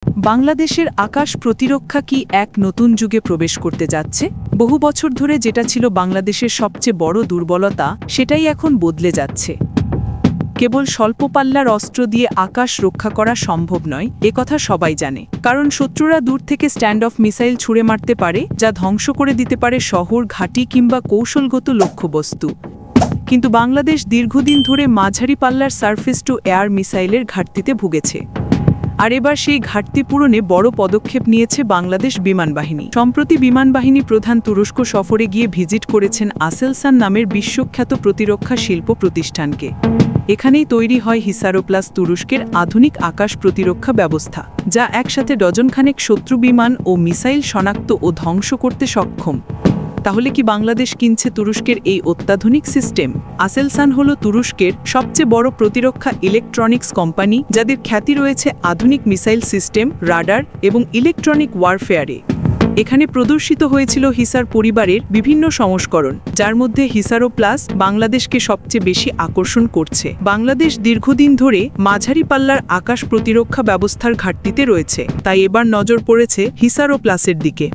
বাংলাদেশের আকাশ প্রতিরক্ষা কি এক নতুন যুগে প্রবেশ করতে যাচ্ছে? বহু বছর ধরে যেটা ছিল বাংলাদেশের সবচেয়ে বড় দুর্বলতা, সেটাই এখন বদলে যাচ্ছে। কেবল স্বল্প পাল্লার অস্ত্র দিয়ে আকাশ রক্ষা করা সম্ভব নয়, একথা সবাই জানে। কারণ শত্রুরা দূর থেকে স্ট্যান্ড অফ মিসাইল ছুড়ে মারতে পারে, যা ধ্বংস করে দিতে পারে শহর, ঘাঁটি কিংবা কৌশলগত লক্ষ্যবস্তু। কিন্তু বাংলাদেশ দীর্ঘদিন ধরে মাঝারি পাল্লার সারফেস টু এয়ার মিসাইলের ঘাটতিতে ভুগেছে। আর এবার সেই ঘাটতি পূরণে বড় পদক্ষেপ নিয়েছে বাংলাদেশ বিমানবাহিনী। সম্প্রতি বিমানবাহিনী প্রধান তুরস্ক সফরে গিয়ে ভিজিট করেছেন আসেলসান নামের বিশ্বখ্যাত প্রতিরক্ষা শিল্প প্রতিষ্ঠানকে। এখানেই তৈরি হয় হিসারোপ্লাস, তুরস্কের আধুনিক আকাশ প্রতিরক্ষা ব্যবস্থা, যা একসাথে ডজনখানেক শত্রু বিমান ও মিসাইল শনাক্ত ও ধ্বংস করতে সক্ষম। তাহলে কি বাংলাদেশ কিনছে তুরস্কের এই অত্যাধুনিক সিস্টেম? আসেলসান হলো তুরস্কের সবচেয়ে বড় প্রতিরক্ষা ইলেকট্রনিক্স কোম্পানি, যাদের খ্যাতি রয়েছে আধুনিক মিসাইল সিস্টেম, রাডার এবং ইলেকট্রনিক ওয়ারফেয়ারে। এখানে প্রদর্শিত হয়েছিল হিসার পরিবারের বিভিন্ন সংস্করণ, যার মধ্যে হিসারো প্লাস বাংলাদেশকে সবচেয়ে বেশি আকর্ষণ করছে। বাংলাদেশ দীর্ঘদিন ধরে মাঝারি পাল্লার আকাশ প্রতিরক্ষা ব্যবস্থার ঘাটতিতে রয়েছে, তাই এবার নজর পড়েছে হিসারো প্লাসের দিকে।